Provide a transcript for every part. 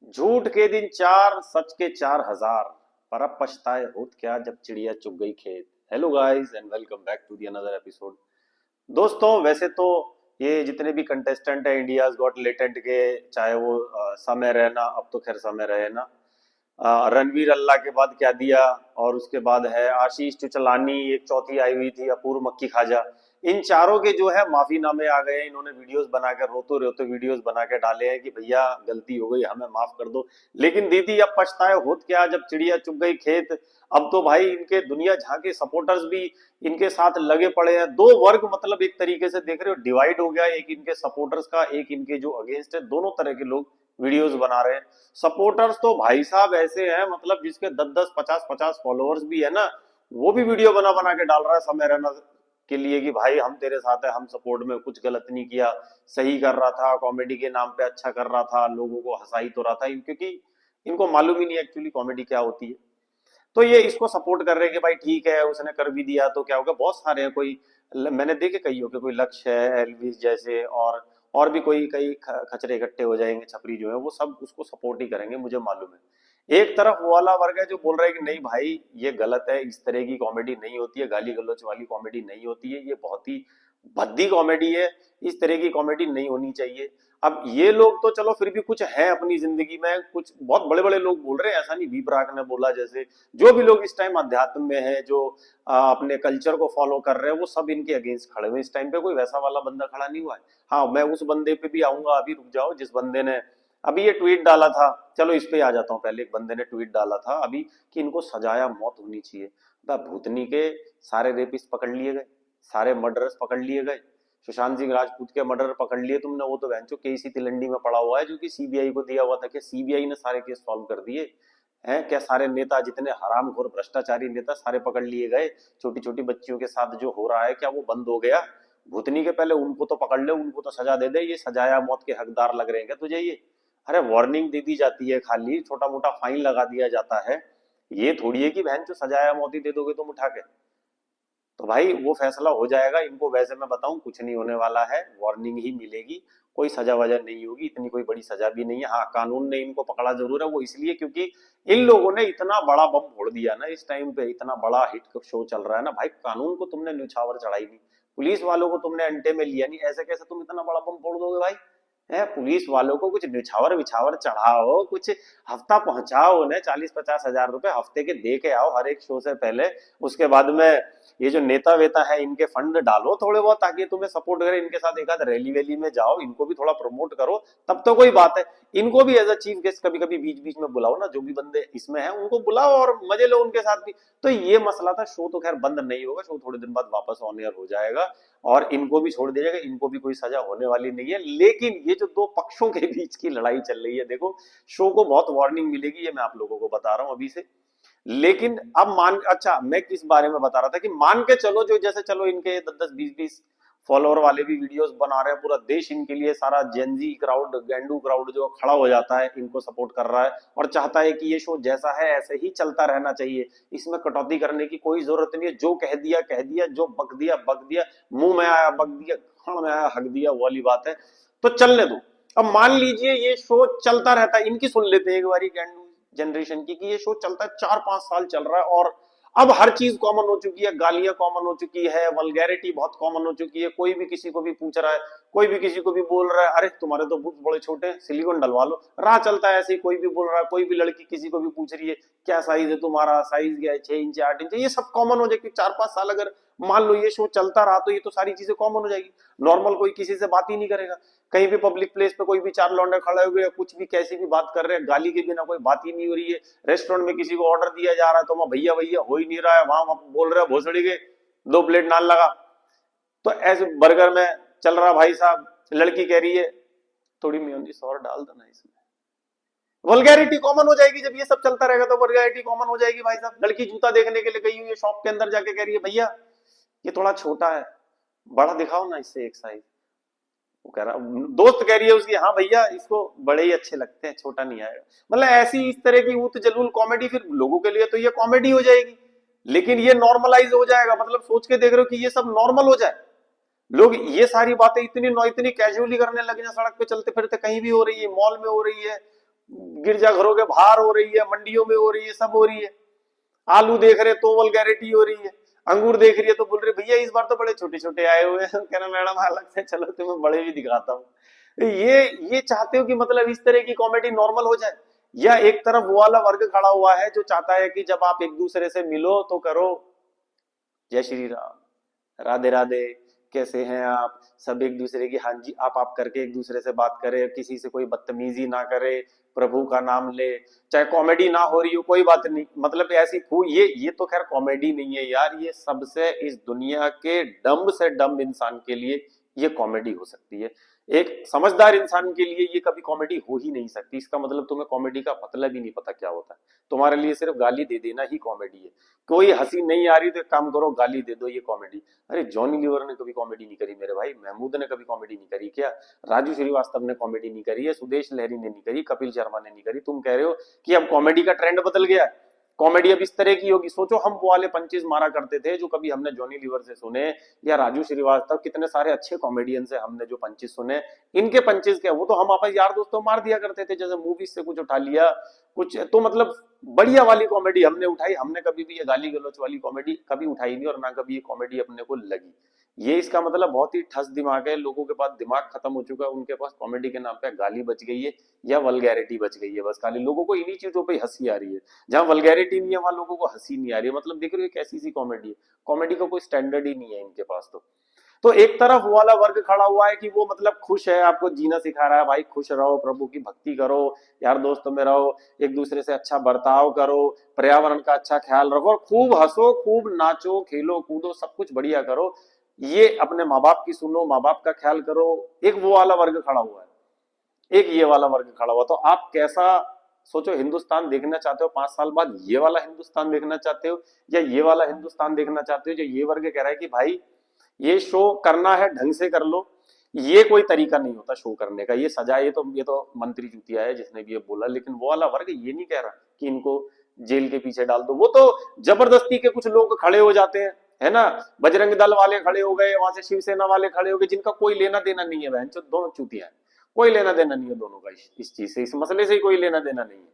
झूठ के दिन चार, सच के 4,000। पर अब पछताए होत क्या जब चिड़िया चुग गई खेत। Hello guys and welcome back to the another episode. दोस्तों, वैसे तो ये जितने भी कंटेस्टेंट है इंडियाज गॉट लेटेंट के, चाहे वो समय रैना, अब तो खैर समय रहे ना, रणवीर अल्लाह के बाद क्या दिया, और उसके बाद है आशीष चुचलानी, एक चौथी आई हुई थी अपूर्व मक्खी खाजा। इन चारों के जो है माफीनामे आ गए हैं। इन्होंने वीडियोस बनाकर रोते रोते वीडियोस बना के डाले हैं कि भैया गलती हो गई, हमें माफ कर दो। लेकिन दीदी अब पछताए होत क्या जब चिड़िया चुग गई खेत। अब तो भाई इनके दुनिया जहां के सपोर्टर्स भी इनके साथ लगे पड़े हैं। दो वर्ग, मतलब एक तरीके से देख रहे हो डिवाइड हो गया, एक इनके सपोर्टर्स का, एक इनके जो अगेंस्ट है। दोनों तरह के लोग वीडियोस बना रहे हैं। सपोर्टर्स तो भाई साहब ऐसे हैं, मतलब जिसके 10-10, 50-50 फॉलोअर्स भी है ना, वो भी वीडियो बना बना के डाल रहा है समय रहना के लिए कि भाई हम तेरे साथ है, हम सपोर्ट में, कुछ गलत नहीं किया, सही कर रहा था, कॉमेडी के नाम पे अच्छा कर रहा था, लोगों को हंसाई तो रहा था। क्योंकि इनको मालूम ही नहीं एक्चुअली कॉमेडी क्या होती है। तो ये इसको सपोर्ट कर रहे हैं कि भाई ठीक है, उसने कर भी दिया तो क्या होगा। बहुत सारे हैं, कोई मैंने देखे कई हो के, कोई लक्ष्य है, एलविस जैसे, और भी कोई कई खचरे इकट्ठे हो जाएंगे, छपरी जो है वो सब उसको सपोर्ट ही करेंगे, मुझे मालूम है। एक तरफ वो वाला वर्ग है जो बोल रहा है कि नहीं भाई ये गलत है, इस तरह की कॉमेडी नहीं होती है, गाली गलौच वाली कॉमेडी नहीं होती है, ये बहुत ही भद्दी कॉमेडी है, इस तरह की कॉमेडी नहीं होनी चाहिए। अब ये लोग तो चलो फिर भी कुछ है अपनी जिंदगी में, कुछ बहुत बड़े बड़े लोग बोल रहे हैं, ऐसा नहीं बी प्राक ने बोला, जैसे जो भी लोग इस टाइम अध्यात्म में है, जो अपने कल्चर को फॉलो कर रहे हैं, वो सब इनके अगेंस्ट खड़े हुए। इस टाइम पे कोई वैसा वाला बंदा खड़ा नहीं हुआ है। हाँ, मैं उस बंदे पे भी आऊंगा, अभी रुक जाओ। जिस बंदे ने अभी ये ट्वीट डाला था, चलो इस पे आ जाता हूँ। पहले एक बंदे ने ट्वीट डाला था अभी कि इनको सजाया मौत होनी चाहिए। भूतनी के सारे रेपिस्ट पकड़ लिए गए, सारे मर्डरर्स पकड़ लिए गए। सुशांत सिंह राजपूत के मर्डर पकड़ लिए तुमने, वो तो बेंचो केसी तिलंडी में पड़ा हुआ है, जो कि सीबीआई को दिया हुआ था। कि सीबीआई ने सारे केस सॉल्व कर दिए हैं क्या? सारे नेता, जितने हरामखोर भ्रष्टाचारी नेता, सारे पकड़ लिए गए। छोटी छोटी बच्चियों के साथ जो हो रहा है, क्या वो बंद हो गया? भूतनी के पहले उनको तो पकड़ ले, उनको तो सजा दे दे। ये सजाया मौत के हकदार लग रहे हैं क्या तुझे ये? अरे वार्निंग दे दी जाती है, खाली छोटा मोटा फाइन लगा दिया जाता है। ये थोड़ी है कि बहन जो सजाया मौत ही दे दोगे तुम उठा के। तो भाई वो फैसला हो जाएगा। इनको वैसे मैं बताऊं कुछ नहीं होने वाला है, वार्निंग ही मिलेगी, कोई सजा वजह नहीं होगी, इतनी कोई बड़ी सजा भी नहीं है। हाँ, कानून ने इनको पकड़ा जरूर है, वो इसलिए क्योंकि इन लोगों ने इतना बड़ा बम फोड़ दिया ना इस टाइम पे, इतना बड़ा हिट शो चल रहा है ना भाई। कानून को तुमने न्यौछावर चढ़ाई नहीं, पुलिस वालों को तुमने अंटे में लिया नहीं, ऐसे कैसे तुम इतना बड़ा बम फोड़ दोगे भाई? है, पुलिस वालों को कुछ निछावर विछावर चढ़ाओ, कुछ हफ्ता पहुंचाओ उन्हें, 40-50 हजार रुपए हफ्ते के दे के आओ हर एक शो से पहले। उसके बाद में ये जो नेता वेता है इनके फंड डालो थोड़े बहुत, ताकि तुम्हें सपोर्ट करे। इनके साथ एक आध रैली वैली में जाओ, इनको भी थोड़ा प्रमोट करो, तब तो कोई बात है। इनको भी एज अ चीफ गेस्ट कभी कभी बीच बीच में बुलाओ ना, जो भी बंदे इसमें हैं उनको बुलाओ और मजे लो उनके साथ भी। तो ये मसला था। शो तो खैर बंद नहीं होगा, शो थोड़े दिन बाद वापस ऑन एयर हो जाएगा और इनको भी छोड़ दिया जाएगा, इनको भी कोई सजा होने वाली नहीं है। लेकिन ये जो दो पक्षों के बीच की लड़ाई चल रही है, देखो शो को बहुत वार्निंग मिलेगी, ये मैं आप लोगों को बता रहा हूं अभी से। लेकिन अब अच्छा, मैं किस बारे में बता रहा था कि मान के चलो जो जैसे, चलो इनके 10-10, 20-20 फॉलोअर वाले भी वीडियोस बना रहे हैं, पूरा देश इनके लिए, सारा जेनजी क्राउड, गेंडू क्राउड जो खड़ा हो जाता है, इनको सपोर्ट कर रहा है और चाहता है कि ये शो जैसा है ऐसे ही चलता रहना चाहिए, इसमें कटौती करने की कोई जरूरत नहीं है। जो कह दिया, जो बक दिया, मुंह में आया बक दिया, खान में आया हक दिया, वो वाली बात है। तो चलने दो। अब मान लीजिए ये शो चलता रहता है, इनकी सुन लेते हैं एक बारी गेंडू जनरेशन की, कि ये शो चलता है 4-5 साल चल रहा है और अब हर चीज कॉमन हो चुकी है, गालियां कॉमन हो चुकी है, वल्गैरिटी बहुत कॉमन हो चुकी है। कोई भी किसी को भी पूछ रहा है, कोई भी किसी को भी बोल रहा है, अरे तुम्हारे तो बूथ बड़े छोटे हैं, सिलिकॉन डलवा लो। राह चलता है ऐसे ही, कोई भी बोल रहा है, कोई भी लड़की किसी को भी पूछ रही है क्या साइज है तुम्हारा, साइज क्या है, 6 इंच 8 इंच, ये सब कॉमन हो जाएगी। 4-5 साल अगर मान लो ये शो चलता रहा तो ये तो सारी चीजें कॉमन हो जाएगी। नॉर्मल कोई किसी से बात ही नहीं करेगा। कहीं भी पब्लिक प्लेस पे कोई भी चार लौंडे खड़े हुए हैं, कुछ भी कैसी भी बात कर रहे हैं, गाली के बिना कोई बात ही नहीं हो रही है। रेस्टोरेंट में किसी को ऑर्डर दिया जा रहा है तो वहां भैया भैया हो ही नहीं रहा है, वहां बोल रहे हैं भोसड़ी के 2 प्लेट नान लगा। तो ऐसे बर्गर में चल रहा भाई साहब, लड़की कह रही है थोड़ी मेयोनीज और डाल दो ना इसमें। वल्गैरिटी कॉमन हो जाएगी। जब ये सब चलता रहेगा तो वल्गैरिटी कॉमन हो जाएगी भाई साहब। लड़की जूता देखने के लिए गई हुई है शॉप के अंदर, जाके कह रही है भैया ये थोड़ा छोटा है, बड़ा दिखाओ ना इससे एक साइज। वो कह रहा, दोस्त कह रही है उसकी, हाँ भैया इसको बड़े ही अच्छे लगते हैं, छोटा नहीं आएगा। मतलब ऐसी इस तरह की ऊत जलूल कॉमेडी, फिर लोगों के लिए तो ये कॉमेडी हो जाएगी, लेकिन ये नॉर्मलाइज हो जाएगा। मतलब सोच के देख रहे हो कि ये सब नॉर्मल हो जाए। लोग ये सारी बातें इतनी कैजुअली करने लगे हैं, सड़क पे चलते फिरते कहीं भी हो रही है, मॉल में हो रही है, गिरजाघरों के बाहर हो रही है, मंडियों में हो रही है, सब हो रही है। आलू देख रहे तो वल्गैरिटी हो रही है, अंगूर देख रही है तो बोल रहे भैया इस बार तो बड़े छोटे छोटे आए हुए हैं। कह रहा मैडम अलग से चलो तुम्हें बड़े भी दिखाता हूँ। ये चाहते हो कि मतलब इस तरह की कॉमेडी नॉर्मल हो जाए, या एक तरफ वो वाला वर्ग खड़ा हुआ है जो चाहता है कि जब आप एक दूसरे से मिलो तो करो जय श्री राम, राधे राधे, कैसे हैं आप सब, एक दूसरे की हाँ जी आप करके एक दूसरे से बात करे, किसी से कोई बदतमीजी ना करे, प्रभु का नाम ले, चाहे कॉमेडी ना हो रही हो कोई बात नहीं, मतलब ऐसी ये तो खैर कॉमेडी नहीं है यार, ये सबसे इस दुनिया के डम्ब से डम्ब इंसान के लिए ये कॉमेडी हो सकती है। एक समझदार इंसान के लिए ये कभी कॉमेडी हो ही नहीं सकती। इसका मतलब तुम्हें कॉमेडी का मतलब ही नहीं पता क्या होता है। तुम्हारे लिए सिर्फ गाली दे देना ही कॉमेडी है। कोई हंसी नहीं आ रही तो एक काम करो गाली दे दो, ये कॉमेडी। अरे जॉनी लीवर ने कभी कॉमेडी नहीं करी मेरे भाई, महमूद ने कभी कॉमेडी नहीं करी क्या, राजू श्रीवास्तव ने कॉमेडी नहीं करी है, सुदेश लहरी ने नहीं करी, कपिल शर्मा ने नहीं करी। तुम कह रहे हो कि अब कॉमेडी का ट्रेंड बदल गया है, कॉमेडी अब इस तरह की होगी। सोचो हम वो वाले पंचेस मारा करते थे जो कभी हमने जॉनी लीवर से सुने या राजू श्रीवास्तव, कितने सारे अच्छे कॉमेडियन से हमने जो पंचेस सुने, इनके पंचेस क्या, वो तो हम आपस यार दोस्तों मार दिया करते थे, जैसे मूवीज से कुछ उठा लिया कुछ, तो मतलब बढ़िया वाली कॉमेडी हमने उठाई। हमने कभी भी ये गाली गलौच वाली कॉमेडी कभी उठाई नहीं, और ना कभी ये कॉमेडी अपने को लगी। ये इसका मतलब बहुत ही ठस दिमाग है, लोगों के पास दिमाग खत्म हो चुका है, उनके पास कॉमेडी के नाम पे गाली बच गई है या वल्गैरिटी बच गई है, बस खाली लोगों को इन्हीं चीजों पे हंसी आ रही है। जहां वल्गैरिटी नहीं है वहां लोगों को हंसी नहीं आ रही है। मतलब देख रहे हो कैसी सी कॉमेडी है, कॉमेडी का कोई स्टैंडर्ड ही नहीं है इनके पास। तो एक तरफ वो वाला वर्ग खड़ा हुआ है कि वो मतलब खुश है, आपको जीना सिखा रहा है, भाई खुश रहो, प्रभु की भक्ति करो, यार दोस्तों में रहो, एक दूसरे से अच्छा बर्ताव करो, पर्यावरण का अच्छा ख्याल रखो, खूब हंसो, खूब नाचो, खेलो कूदो, सब कुछ बढ़िया करो, ये अपने माँ बाप की सुनो, माँ बाप का ख्याल करो। एक वो वाला वर्ग खड़ा हुआ है, एक ये वाला वर्ग खड़ा हुआ। तो आप कैसा सोचो, हिंदुस्तान देखना चाहते हो 5 साल बाद, ये वाला हिंदुस्तान देखना चाहते हो या ये वाला हिंदुस्तान देखना चाहते हो जो ये वर्ग कह रहा है कि भाई ये शो करना है ढंग से कर लो। ये कोई तरीका नहीं होता शो करने का, ये सजा, ये तो मंत्री चूतिया है जिसने भी ये बोला। लेकिन वो वाला वर्ग ये नहीं कह रहा कि इनको जेल के पीछे डाल दो, वो तो जबरदस्ती के कुछ लोग खड़े हो जाते हैं, है ना, बजरंग दल वाले खड़े हो गए, वहां से शिवसेना वाले खड़े हो गए, जिनका कोई लेना देना नहीं है, बहन दोनों चूतिया है, कोई लेना देना नहीं है दोनों का इस चीज से, इस मसले से ही कोई लेना देना नहीं है।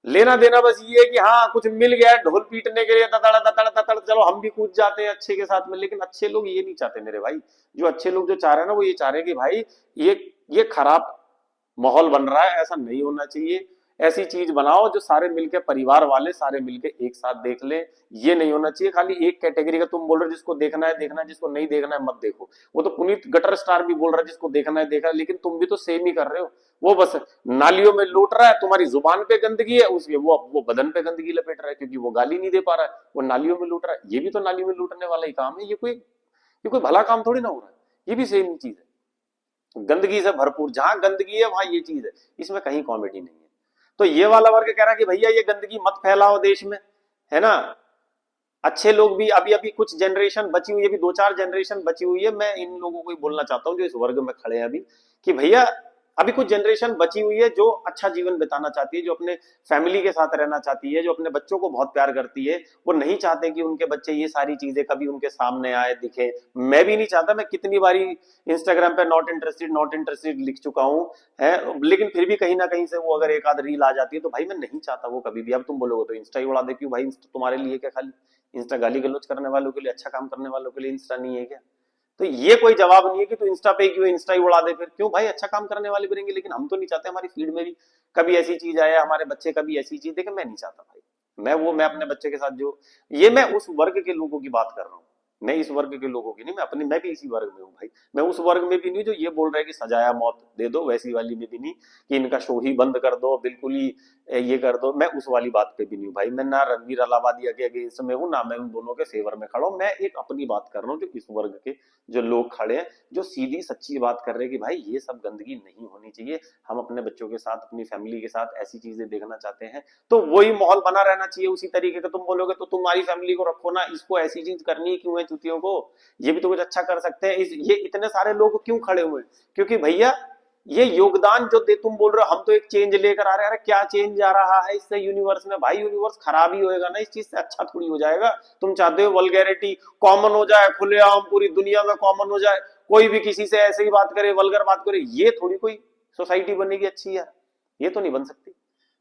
लेना देना बस ये है कि हाँ कुछ मिल गया ढोल पीटने के लिए, ततड़ ततड़ ततड़, चलो हम भी कूद जाते हैं अच्छे के साथ में। लेकिन अच्छे लोग ये नहीं चाहते मेरे भाई, जो अच्छे लोग जो चाह रहे हैं ना वो ये चाह रहे हैं कि भाई ये खराब माहौल बन रहा है, ऐसा नहीं होना चाहिए। ऐसी चीज बनाओ जो सारे मिलके, परिवार वाले सारे मिलके एक साथ देख ले। ये नहीं होना चाहिए खाली एक कैटेगरी का तुम बोल रहे हो जिसको देखना है देखना है, जिसको नहीं देखना है मत देखो। वो तो पुनीत गटर स्टार भी बोल रहा है जिसको देखना है देखा, लेकिन तुम भी तो सेम ही कर रहे हो। वो बस नालियों में लूट रहा है, तुम्हारी जुबान पे गंदगी है, उसके वो बदन पे गंदगी लपेट रहा है क्योंकि वो गाली नहीं दे पा रहा है, वो नालियों में लूट रहा है। ये भी तो नाली में लूटने वाला ही काम है, ये कोई भला काम थोड़ी ना हो रहा है, ये भी सेम ही चीज है, गंदगी से भरपूर। जहां गंदगी है वहां ये चीज है, इसमें कहीं कॉमेडी नहीं है। तो ये वाला वर्ग कह रहा है कि भैया ये गंदगी मत फैलाओ देश में, है ना। अच्छे लोग भी अभी अभी कुछ जनरेशन बची हुई है, अभी 2-4 जनरेशन बची हुई है। मैं इन लोगों को ही बोलना चाहता हूँ जो इस वर्ग में खड़े हैं अभी, कि भैया अभी कुछ जनरेशन बची हुई है जो अच्छा जीवन बिताना चाहती है, जो अपने फैमिली के साथ रहना चाहती है, जो अपने बच्चों को बहुत प्यार करती है। वो नहीं चाहते कि उनके बच्चे ये सारी चीजें कभी उनके सामने आए दिखे। मैं भी नहीं चाहता, मैं कितनी बारी इंस्टाग्राम पे नॉट इंटरेस्टेड लिख चुका हूँ, है, लेकिन फिर भी कहीं ना कहीं से वो अगर एक आध रील आ जाती है तो भाई मैं नहीं चाहता वो कभी भी। अब तुम बोलोगे तो इंस्टा ही उड़ा दे, क्यों भाई इंस्टा तुम्हारे लिए क्या, खाली इंस्टा गाली गलौज करने वालों के लिए, अच्छा काम करने वालों के लिए इंस्टा नहीं है क्या। तो ये कोई जवाब नहीं है कि तू इंस्टा पे क्यों इंस्टा ही उड़ा दे, फिर क्यों भाई, अच्छा काम करने वाले भी रहेंगे। लेकिन हम तो नहीं चाहते हमारी फीड में भी कभी ऐसी चीज आए, हमारे बच्चे कभी ऐसी चीज देखे, मैं नहीं चाहता भाई। मैं अपने बच्चे के साथ जो, ये मैं उस वर्ग के लोगों की बात कर रहा हूँ, मैं इस वर्ग के लोगों की नहीं, मैं भी इसी वर्ग में हूँ भाई। मैं उस वर्ग में भी नहीं जो ये बोल रहा है कि सजाया मौत दे दो, वैसी वाली में भी नहीं कि इनका शो ही बंद कर दो, बिल्कुल ही ये कर दो। मैं उस वाली बात पे भी नहीं हूँ भाई। मैं ना रणवीर अलाहाबादिया के अगेंस्ट में हूँ, ना मैं उन दोनों के फेवर में खड़ा हूँ। मैं एक अपनी बात कर रहा हूँ, जो इस वर्ग के जो लोग खड़े हैं, जो सीधी सच्ची बात कर रहे हैं कि भाई ये सब गंदगी नहीं होनी चाहिए। हम अपने बच्चों के साथ, अपनी फैमिली के साथ ऐसी चीजें देखना चाहते हैं, तो वही माहौल बना रहना चाहिए उसी तरीके का। तुम बोलोगे तो तुम्हारी फैमिली को रखो ना, इसको ऐसी चीज करनी क्यों है चुतियों को, ये भी तो कुछ अच्छा कर सकते हैं। ये इतने सारे लोग क्यों खड़े हुए, क्योंकि भैया ये योगदान जो दे, तुम बोल रहे हो हम तो एक चेंज लेकर आ रहे हैं, अरे क्या चेंज आ रहा है इससे यूनिवर्स में भाई, यूनिवर्स खराब ही होएगा ना, इस चीज से अच्छा थोड़ी हो जाएगा। तुम चाहते हो वल्गैरिटी कॉमन हो जाए, खुलेआम पूरी दुनिया में कॉमन हो जाए, कोई भी किसी से ऐसे ही बात करे, वल्गर बात करे, ये थोड़ी कोई सोसाइटी बनेगी अच्छी यार, ये तो नहीं बन सकती।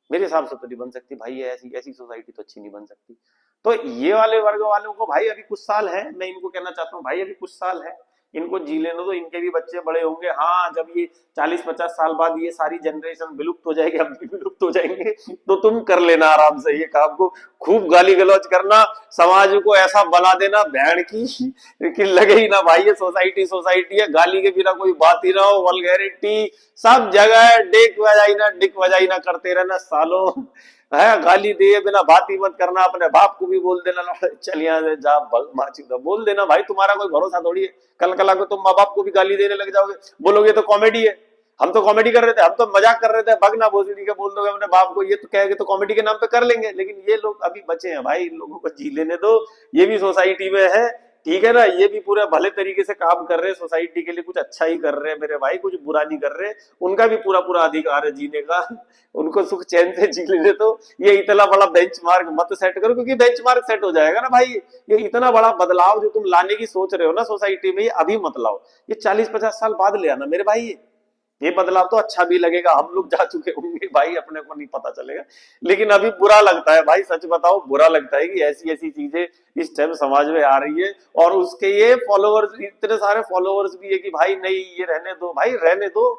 मेरे हिसाब से तो नहीं बन सकती भाई, ये ऐसी ऐसी सोसाइटी तो अच्छी नहीं बन सकती। तो ये वाले वर्ग वालों को भाई अभी कुछ साल है, मैं इनको कहना चाहता हूँ भाई अभी कुछ साल है, इनको जी लेने दो, इनके भी बच्चे बड़े होंगे। हाँ, जब ये 40-50 साल बाद ये सारी जनरेशन विलुप्त हो जाएगी, हम भी विलुप्त हो जाएंगे, तो तुम कर लेना आराम से ये काम को, खूब गाली गलौज करना, समाज को ऐसा बना देना भैड़ की कि लगे ही ना भाई ये सोसाइटी सोसाइटी है, गाली के बिना कोई बात ही ना हो, वल्गैरिटी सब जगह, डिक वजाइना करते रहना सालों है, गाली दिए बिना बात ही मत करना, अपने बाप को भी बोल देना चल यहाँ से जा माची बोल देना भाई, तुम्हारा कोई भरोसा थोड़ी है, कल कला को तुम माँ बाप को भी गाली देने लग जाओगे, बोलोगे तो कॉमेडी है, हम तो कॉमेडी कर रहे थे, हम तो मजाक कर रहे थे, भगना भोसड़ी के बोल दोगे अपने बाप को, ये तो कहेंगे तो कॉमेडी के नाम पे कर लेंगे, लेकिन ये लोग अभी बचे हैं भाई, इन लोगों को जी लेने दो, ये भी सोसाइटी में है, ठीक है ना, ये भी पूरे भले तरीके से काम कर रहे हैं, सोसाइटी के लिए कुछ अच्छा ही कर रहे हैं मेरे भाई, कुछ बुरा नहीं कर रहे, उनका भी पूरा पूरा अधिकार है जीने का, उनको सुख चैन से जी लेने दो, ये इतना बड़ा बेंचमार्क मत सेट करो, क्योंकि बेंचमार्क सेट हो जाएगा ना भाई, ये इतना बड़ा बदलाव जो तुम लाने की सोच रहे हो ना सोसाइटी में, ये अभी मत लाओ, ये 40-50 साल बाद ले आना मेरे भाई, ये बदलाव तो अच्छा भी लगेगा, हम लोग जा चुके होंगे भाई, अपने को नहीं पता चलेगा, लेकिन अभी बुरा लगता है भाई, सच बताओ बुरा लगता है कि ऐसी ऐसी चीजें इस टाइम समाज में आ रही है, और उसके ये फॉलोअर्स, इतने सारे फॉलोअर्स भी है कि भाई नहीं ये रहने दो भाई, रहने दो,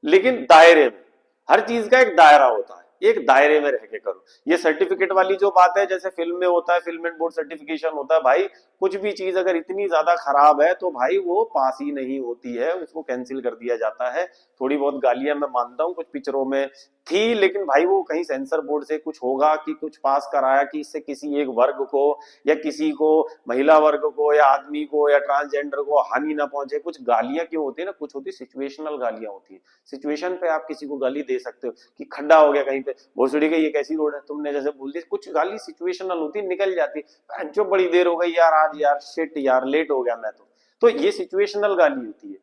लेकिन दायरे में, हर चीज का एक दायरा होता है, एक दायरे में रह के करो। ये सर्टिफिकेट वाली जो बात है, जैसे फिल्म में होता है, फिल्म एंड बोर्ड सर्टिफिकेशन होता है भाई, कुछ भी चीज अगर इतनी ज्यादा खराब है तो भाई वो पास ही नहीं होती है, उसको कैंसिल कर दिया जाता है। थोड़ी बहुत गालियां मैं मानता हूँ कुछ पिक्चरों में थी, लेकिन भाई वो कहीं सेंसर बोर्ड से कुछ होगा कि कुछ पास कराया कि इससे किसी एक वर्ग को या किसी को, महिला वर्ग को या आदमी को या ट्रांसजेंडर को हानि ना पहुंचे। कुछ गालियां क्यों होती है ना, कुछ होती सिचुएशनल गालियां होती है, सिचुएशन पे आप किसी को गाली दे सकते हो कि खड्डा हो गया कहीं पे, भोसड़ी का ये कैसी रोड है, तुमने जैसे बोल दी, कुछ गाली सिचुएशनल होती, निकल जाती, जो बड़ी देर हो गई यार, आज यार शिट यार लेट हो गया मैं तो ये सिचुएशनल गाली होती है।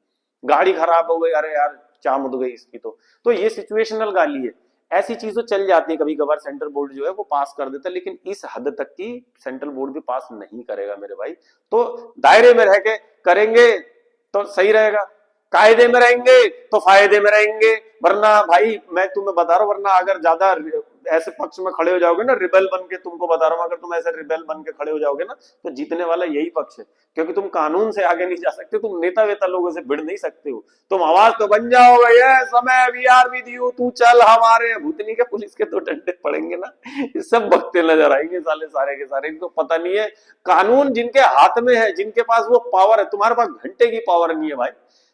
गाड़ी खराब हो गई, अरे यार चाम उड़ गई इसकी, तो ये सिचुएशनल गाली है। ऐसी चीजें चल जाती है, कभी कभार सेंट्रल बोर्ड जो है वो पास कर देता है, लेकिन इस हद तक की सेंट्रल बोर्ड भी पास नहीं करेगा मेरे भाई, तो दायरे में रह के करेंगे तो सही रहेगा, कायदे में रहेंगे तो फायदे में रहेंगे, वरना भाई मैं तुम्हें बता रहा हूं, वरना अगर ज्यादा ऐसे पक्ष में खड़े हो जाओगे ना, रिबेल बन के, तुमको बता रहा हूं, अगर तुम ऐसे रिबेल बन के खड़े हो जाओगे ना, तो जीतने वाला यही पक्ष है, क्योंकि तुम कानून से आगे नहीं जा सकते, तुम नेता वेता लोगों से भिड़ नहीं सकते हो, तुम आवाज तो बन जाओगे, ये समय वी आर विद यू, तू चल हमारे, भूतनी के पुलिस के तो डंडे पड़ेंगे ना, ये सब भगते नजर आएंगे साले, सारे के सारे, इनको पता नहीं है कानून जिनके हाथ में है, जिनके पास वो पावर है, तुम्हारे पास घंटे की पावर नहीं है भाई,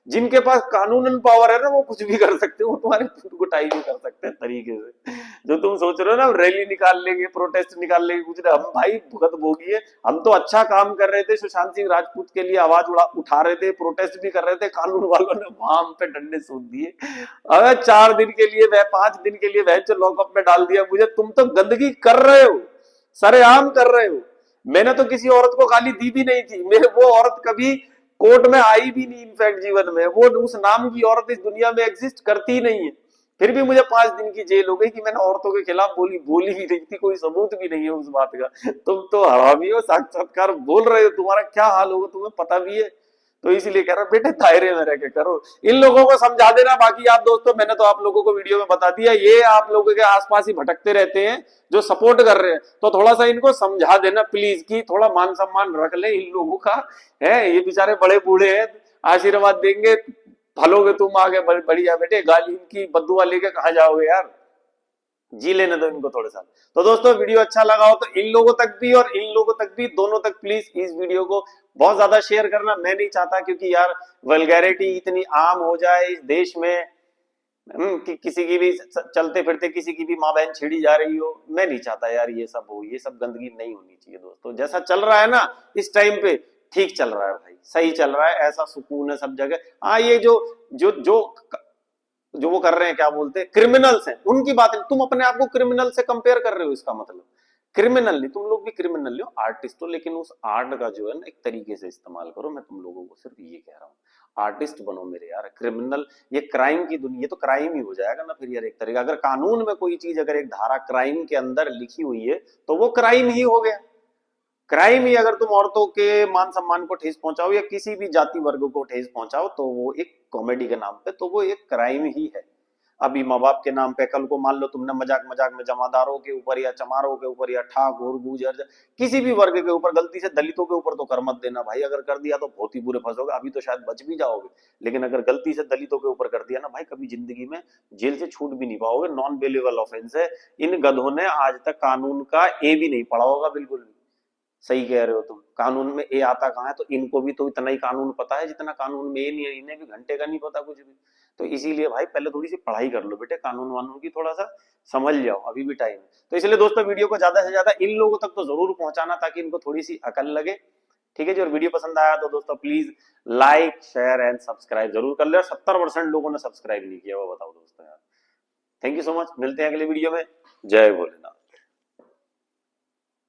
जिनके पास कानूनन पावर है ना, वो कुछ भी कर सकते हो, वो तुम्हारी कुटाई भी कर सकते हैं तरीके से। जो तुम सोच रहे हो ना रैली निकाल लेंगे, प्रोटेस्ट निकाल लेंगे, कुछ हम भाई भुगत भोगी है, हम तो अच्छा काम कर रहे थे, सुशांत सिंह राजपूत के लिए आवाज उठा रहे थे, प्रोटेस्ट भी कर रहे थे, कानून वालों ने वहां हम पे डंडे सूद दिए, अगर 4 दिन के लिए वह 5 दिन के लिए वह लॉकअप में डाल दिया मुझे, तुम तो गंदगी कर रहे हो, सरेआम कर रहे हो, मैंने तो किसी औरत को गाली दी भी नहीं थी, मेरे वो औरत कभी कोर्ट में आई भी नहीं, इनफैक्ट जीवन में वो उस नाम की औरत इस दुनिया में एग्जिस्ट करती ही नहीं है, फिर भी मुझे 5 दिन की जेल हो गई कि मैंने औरतों के खिलाफ बोली ही नहीं थी, कोई सबूत भी नहीं है उस बात का, तुम तो हरामी हो, साक्षात्कार बोल रहे हो, तुम्हारा क्या हाल होगा तुम्हें पता भी है, तो इसीलिए कह रहा हूं बेटे दायरे में रह के करो, इन लोगों को समझा देना, बाकी आप दोस्तों मैंने तो आप लोगों को वीडियो में बता दिया, ये आप लोगों के आसपास ही भटकते रहते हैं जो सपोर्ट कर रहे हैं, तो थोड़ा सा इनको समझा देना प्लीज, कि थोड़ा मान सम्मान रख ले इन लोगों का, है ये बेचारे बड़े बूढ़े हैं, आशीर्वाद देंगे, फलोगे तुम आगे बढ़िया, बेटे गाली इनकी बद्दुआ लेके कहा जाओगे यार, जी लेने दो इनको थोड़े सा। तो दोस्तों वीडियो अच्छा लगा हो तो इन लोगों तक भी और इन लोगों तक भी, दोनों तक प्लीज इस वीडियो को बहुत ज्यादा शेयर करना, मैं नहीं चाहता क्योंकि यार वल्गैरिटी इतनी आम हो जाए इस देश में, कि किसी की भी चलते फिरते किसी की भी माँ बहन छेड़ी जा रही हो, मैं नहीं चाहता यार ये सब हो, ये सब गंदगी नहीं होनी चाहिए दोस्तों, जैसा चल रहा है ना इस टाइम पे ठीक चल रहा है भाई, सही चल रहा है, ऐसा सुकून है सब जगह। हाँ ये जो जो जो जो वो कर रहे हैं क्या बोलते हैं क्रिमिनल्स हैं, उनकी बात नहीं, तुम अपने आप को क्रिमिनल से कंपेयर कर रहे हो, इसका मतलब क्रिमिनल नहीं, तुम लोग भी क्रिमिनल हो, आर्टिस्ट हो, लेकिन उस आर्ट का जो है ना एक तरीके से इस्तेमाल करो, मैं तुम लोगों को सिर्फ ये कह रहा हूँ, आर्टिस्ट बनो मेरे यार, क्रिमिनल ये क्राइम की दुनिया, तो क्राइम ही हो जाएगा ना फिर यार, एक तरीका अगर कानून में कोई चीज अगर एक धारा क्राइम के अंदर लिखी हुई है तो वो क्राइम ही हो गया, क्राइम ही, अगर तुम औरतों के मान सम्मान को ठेस पहुंचाओ या किसी भी जाति वर्ग को ठेस पहुंचाओ तो वो एक कॉमेडी के नाम पे, तो वो एक क्राइम ही है, अभी माँ बाप के नाम पे कल को मान लो तुमने मजाक मजाक में जमादारों के ऊपर या चमारों के ऊपर या ठाकुर गुर्जर किसी भी वर्ग के ऊपर गलती से दलितों के ऊपर तो कर मत देना भाई, अगर कर दिया तो बहुत ही बुरे फंसोगे, अभी तो शायद बच भी जाओगे, लेकिन अगर गलती से दलितों के ऊपर कर दिया ना भाई, कभी जिंदगी में जेल से छूट भी नहीं पाओगे, नॉन बेलेबल ऑफेंस है। इन गधों ने आज तक कानून का ए भी नहीं पढ़ा होगा बिल्कुल भी। सही कह रहे हो तुम, कानून में ए आता कहाँ है, तो इनको भी तो इतना ही कानून पता है जितना कानून में ए नहीं है, इन्हें भी घंटे का नहीं पता कुछ भी। तो इसीलिए भाई पहले थोड़ी सी पढ़ाई कर लो बेटे, कानून वानून की थोड़ा सा समझ जाओ, अभी भी टाइम है। तो इसलिए दोस्तों वीडियो को ज्यादा से ज्यादा इन लोगों तक तो जरूर पहुंचाना ताकि इनको थोड़ी सी अकल लगे। ठीक है जी, और वीडियो पसंद आया तो दोस्तों please like share and subscribe जरूर कर ले। 70% लोगों ने सब्सक्राइब नहीं किया, वो बताओ दोस्तों यार। थैंक यू सो मच, मिलते हैं अगले वीडियो में। जय भोलेनाथ।